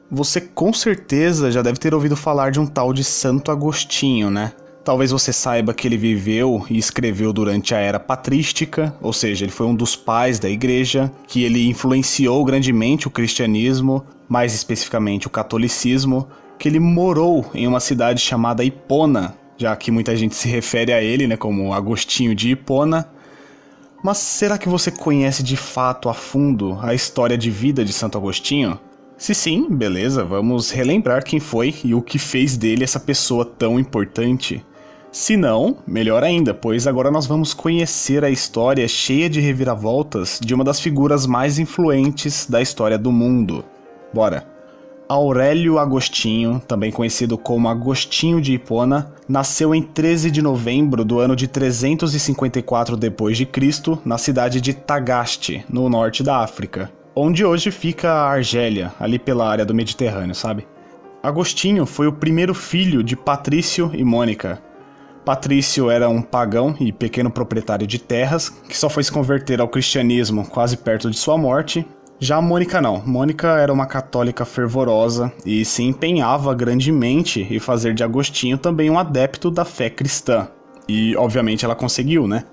Você com certeza já deve ter ouvido falar de um tal de Santo Agostinho, né? Talvez você saiba que ele viveu e escreveu durante a era patrística, ou seja, ele foi um dos pais da igreja, que ele influenciou grandemente o cristianismo, mais especificamente o catolicismo, que ele morou em uma cidade chamada Hipona, já que muita gente se refere a ele, né, como Agostinho de Hipona. Mas será que você conhece de fato a fundo a história de vida de Santo Agostinho? Se sim, beleza, vamos relembrar quem foi e o que fez dele essa pessoa tão importante. Se não, melhor ainda, pois agora nós vamos conhecer a história cheia de reviravoltas de uma das figuras mais influentes da história do mundo. Bora! Aurélio Agostinho, também conhecido como Agostinho de Hipona, nasceu em 13 de novembro do ano de 354 d.C., na cidade de Tagaste, no norte da África, onde hoje fica a Argélia, ali pela área do Mediterrâneo, sabe? Agostinho foi o primeiro filho de Patrício e Mônica. Patrício era um pagão e pequeno proprietário de terras, que só foi se converter ao cristianismo quase perto de sua morte. Já Mônica não. Mônica era uma católica fervorosa e se empenhava grandemente em fazer de Agostinho também um adepto da fé cristã. E, obviamente, ela conseguiu, né?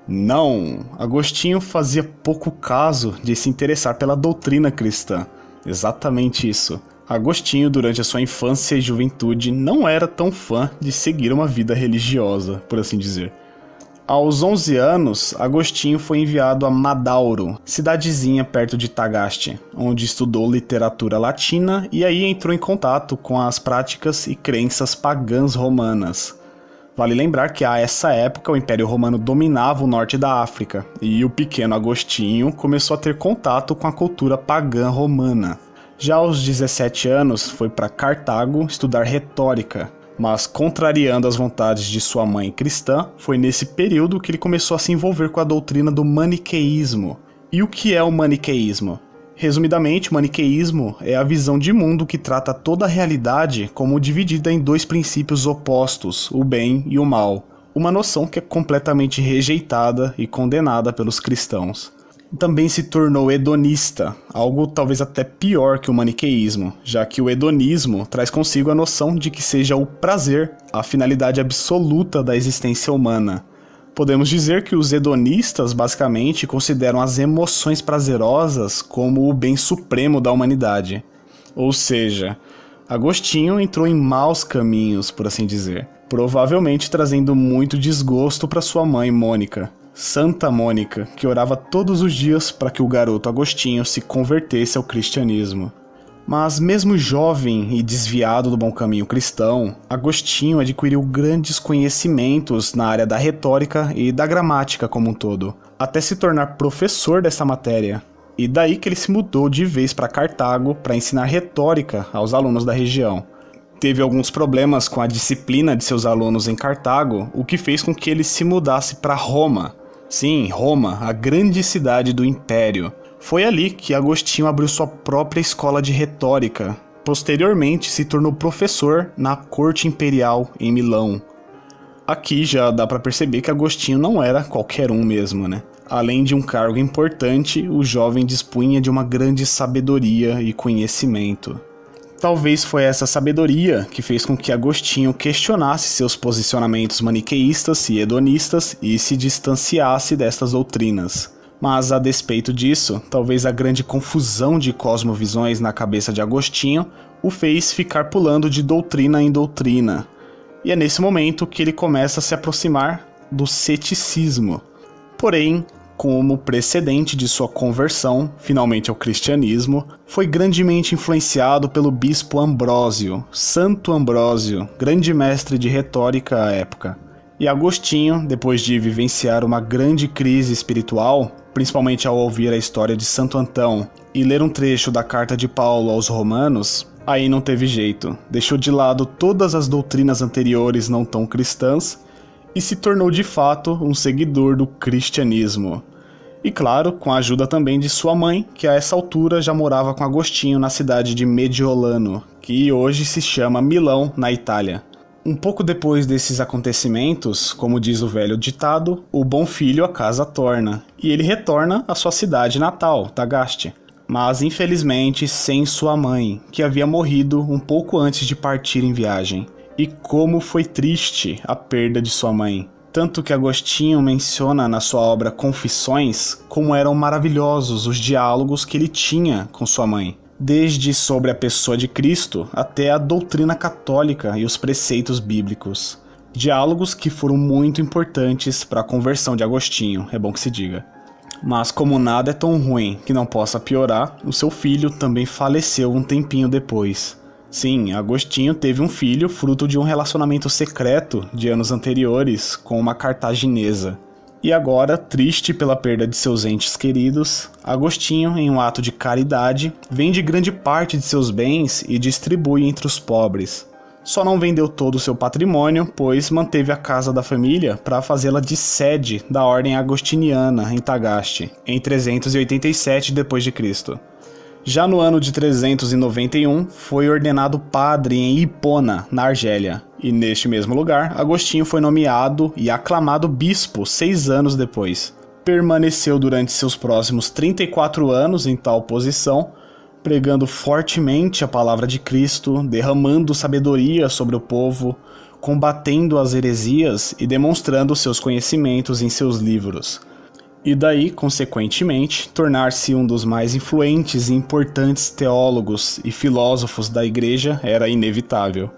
Não, Agostinho fazia pouco caso de se interessar pela doutrina cristã. Exatamente isso. Agostinho, durante a sua infância e juventude, não era tão fã de seguir uma vida religiosa, por assim dizer. Aos 11 anos, Agostinho foi enviado a Madauro, cidadezinha perto de Tagaste, onde estudou literatura latina e aí entrou em contato com as práticas e crenças pagãs romanas. Vale lembrar que a essa época o Império Romano dominava o norte da África e o pequeno Agostinho começou a ter contato com a cultura pagã romana. Já aos 17 anos foi para Cartago estudar retórica, mas contrariando as vontades de sua mãe cristã, foi nesse período que ele começou a se envolver com a doutrina do maniqueísmo. E o que é o maniqueísmo? Resumidamente, o maniqueísmo é a visão de mundo que trata toda a realidade como dividida em dois princípios opostos, o bem e o mal, uma noção que é completamente rejeitada e condenada pelos cristãos. Também se tornou hedonista, algo talvez até pior que o maniqueísmo, já que o hedonismo traz consigo a noção de que seja o prazer a finalidade absoluta da existência humana. Podemos dizer que os hedonistas basicamente consideram as emoções prazerosas como o bem supremo da humanidade. Ou seja, Agostinho entrou em maus caminhos, por assim dizer, provavelmente trazendo muito desgosto para sua mãe Mônica. Santa Mônica, que orava todos os dias para que o garoto Agostinho se convertesse ao cristianismo. Mas mesmo jovem e desviado do bom caminho cristão, Agostinho adquiriu grandes conhecimentos na área da retórica e da gramática como um todo, até se tornar professor dessa matéria. E daí que ele se mudou de vez para Cartago para ensinar retórica aos alunos da região. Teve alguns problemas com a disciplina de seus alunos em Cartago, o que fez com que ele se mudasse para Roma. Sim, Roma, a grande cidade do Império. Foi ali que Agostinho abriu sua própria escola de retórica. Posteriormente, se tornou professor na corte imperial em Milão. Aqui já dá para perceber que Agostinho não era qualquer um mesmo, né? Além de um cargo importante, o jovem dispunha de uma grande sabedoria e conhecimento. Talvez foi essa sabedoria que fez com que Agostinho questionasse seus posicionamentos maniqueístas e hedonistas e se distanciasse destas doutrinas. Mas, a despeito disso, talvez a grande confusão de cosmovisões na cabeça de Agostinho o fez ficar pulando de doutrina em doutrina. E é nesse momento que ele começa a se aproximar do ceticismo. Porém, como precedente de sua conversão, finalmente ao cristianismo, foi grandemente influenciado pelo bispo Ambrósio, Santo Ambrósio, grande mestre de retórica à época. E Agostinho, depois de vivenciar uma grande crise espiritual, principalmente ao ouvir a história de Santo Antão e ler um trecho da carta de Paulo aos Romanos, aí não teve jeito, deixou de lado todas as doutrinas anteriores não tão cristãs e se tornou de fato um seguidor do cristianismo. E claro, com a ajuda também de sua mãe, que a essa altura já morava com Agostinho na cidade de Mediolano, que hoje se chama Milão, na Itália. Um pouco depois desses acontecimentos, como diz o velho ditado, o bom filho a casa torna, e ele retorna à sua cidade natal, Tagaste. mas infelizmente sem sua mãe, que havia morrido um pouco antes de partir em viagem. E como foi triste a perda de sua mãe. Tanto que Agostinho menciona na sua obra Confissões como eram maravilhosos os diálogos que ele tinha com sua mãe, desde sobre a pessoa de Cristo até a doutrina católica e os preceitos bíblicos. Diálogos que foram muito importantes para a conversão de Agostinho, é bom que se diga. Mas como nada é tão ruim que não possa piorar, o seu filho também faleceu um tempinho depois. Sim, Agostinho teve um filho fruto de um relacionamento secreto de anos anteriores com uma cartaginesa. E agora, triste pela perda de seus entes queridos, Agostinho, em um ato de caridade, vende grande parte de seus bens e distribui entre os pobres. Só não vendeu todo o seu patrimônio, pois manteve a casa da família para fazê-la de sede da ordem agostiniana em Tagaste, em 387 d.C. Já no ano de 391, foi ordenado padre em Hipona, na Argélia, e neste mesmo lugar, Agostinho foi nomeado e aclamado bispo 6 anos depois. Permaneceu durante seus próximos 34 anos em tal posição, pregando fortemente a palavra de Cristo, derramando sabedoria sobre o povo, combatendo as heresias e demonstrando seus conhecimentos em seus livros. E daí, consequentemente, tornar-se um dos mais influentes e importantes teólogos e filósofos da Igreja era inevitável.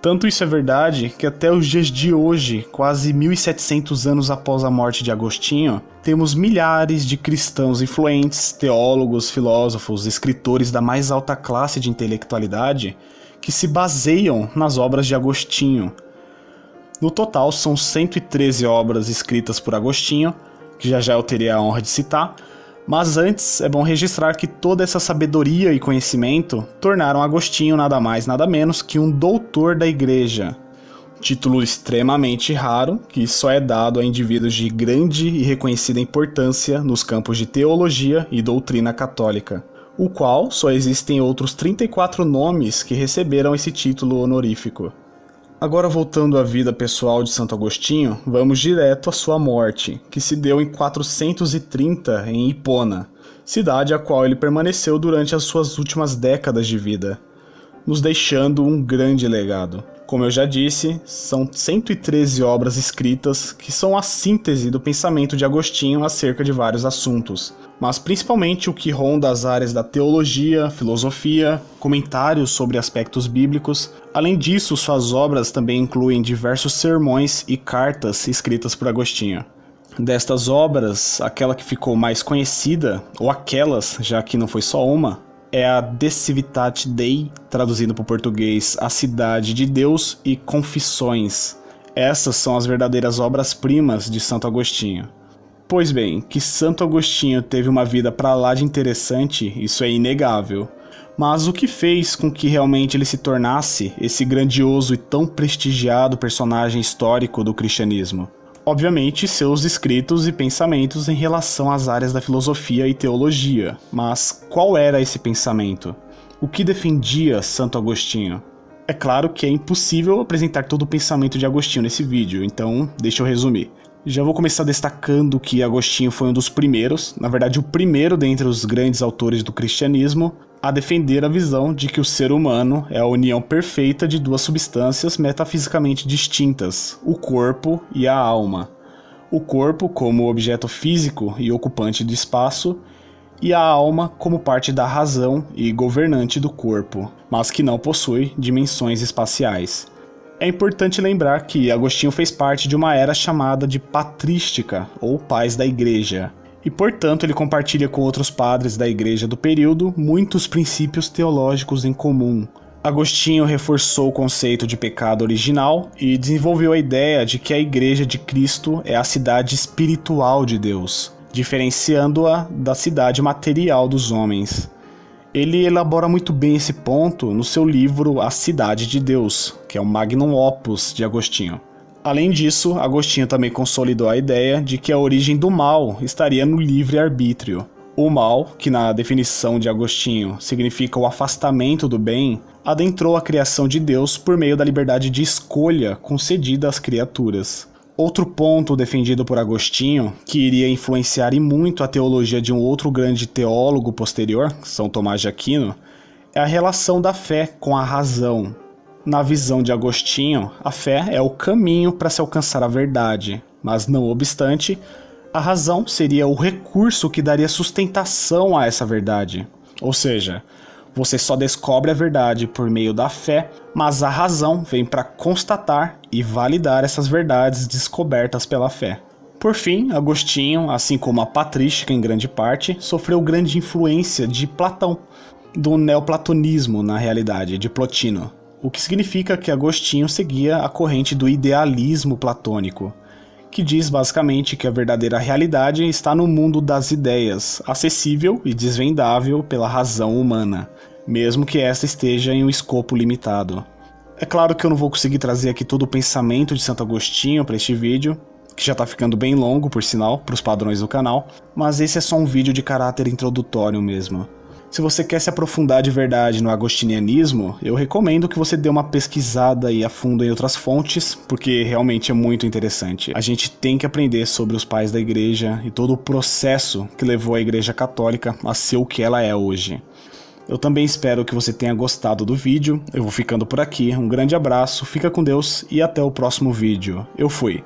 Tanto isso é verdade que até os dias de hoje, quase 1700 anos após a morte de Agostinho, temos milhares de cristãos influentes, teólogos, filósofos, escritores da mais alta classe de intelectualidade que se baseiam nas obras de Agostinho. No total, são 113 obras escritas por Agostinho, que já eu teria a honra de citar, mas antes é bom registrar que toda essa sabedoria e conhecimento tornaram Agostinho nada mais nada menos que um doutor da Igreja, título extremamente raro que só é dado a indivíduos de grande e reconhecida importância nos campos de teologia e doutrina católica, o qual só existem outros 34 nomes que receberam esse título honorífico. Agora, voltando à vida pessoal de Santo Agostinho, vamos direto à sua morte, que se deu em 430 em Hipona, cidade a qual ele permaneceu durante as suas últimas décadas de vida, nos deixando um grande legado. Como eu já disse, são 113 obras escritas que são a síntese do pensamento de Agostinho acerca de vários assuntos, mas principalmente o que ronda as áreas da teologia, filosofia, comentários sobre aspectos bíblicos. Além disso, suas obras também incluem diversos sermões e cartas escritas por Agostinho. Destas obras, aquela que ficou mais conhecida, ou aquelas, já que não foi só uma, é a De Civitate Dei, traduzindo para o português A Cidade de Deus, e Confissões. Essas são as verdadeiras obras-primas de Santo Agostinho. Pois bem, que Santo Agostinho teve uma vida para lá de interessante, isso é inegável. Mas o que fez com que realmente ele se tornasse esse grandioso e tão prestigiado personagem histórico do cristianismo? Obviamente, seus escritos e pensamentos em relação às áreas da filosofia e teologia. Mas qual era esse pensamento? O que defendia Santo Agostinho? É claro que é impossível apresentar todo o pensamento de Agostinho nesse vídeo, então deixa eu resumir. Já vou começar destacando que Agostinho foi um dos primeiros, na verdade o primeiro dentre os grandes autores do cristianismo, a defender a visão de que o ser humano é a união perfeita de duas substâncias metafisicamente distintas, o corpo e a alma. O corpo como objeto físico e ocupante de espaço, e a alma como parte da razão e governante do corpo, mas que não possui dimensões espaciais. É importante lembrar que Agostinho fez parte de uma era chamada de patrística, ou pais da Igreja, e portanto ele compartilha com outros padres da Igreja do período muitos princípios teológicos em comum. Agostinho reforçou o conceito de pecado original e desenvolveu a ideia de que a Igreja de Cristo é a cidade espiritual de Deus, diferenciando-a da cidade material dos homens. Ele elabora muito bem esse ponto no seu livro A Cidade de Deus, que é o magnum opus de Agostinho. Além disso, Agostinho também consolidou a ideia de que a origem do mal estaria no livre-arbítrio. O mal, que na definição de Agostinho significa o afastamento do bem, adentrou a criação de Deus por meio da liberdade de escolha concedida às criaturas. Outro ponto defendido por Agostinho, que iria influenciar e muito a teologia de um outro grande teólogo posterior, São Tomás de Aquino, é a relação da fé com a razão. Na visão de Agostinho, a fé é o caminho para se alcançar a verdade, mas não obstante, a razão seria o recurso que daria sustentação a essa verdade. Ou seja, você só descobre a verdade por meio da fé, mas a razão vem para constatar e validar essas verdades descobertas pela fé. Por fim, Agostinho, assim como a patrística em grande parte, sofreu grande influência de Platão, do neoplatonismo na realidade, de Plotino, o que significa que Agostinho seguia a corrente do idealismo platônico, que diz basicamente que a verdadeira realidade está no mundo das ideias, acessível e desvendável pela razão humana, mesmo que esta esteja em um escopo limitado. É claro que eu não vou conseguir trazer aqui todo o pensamento de Santo Agostinho para este vídeo, que já está ficando bem longo, por sinal, para os padrões do canal, mas esse é só um vídeo de caráter introdutório mesmo. Se você quer se aprofundar de verdade no agostinianismo, eu recomendo que você dê uma pesquisada aí a fundo em outras fontes, porque realmente é muito interessante. A gente tem que aprender sobre os pais da igreja e todo o processo que levou a igreja católica a ser o que ela é hoje. Eu também espero que você tenha gostado do vídeo, eu vou ficando por aqui, um grande abraço, fica com Deus e até o próximo vídeo. Eu fui!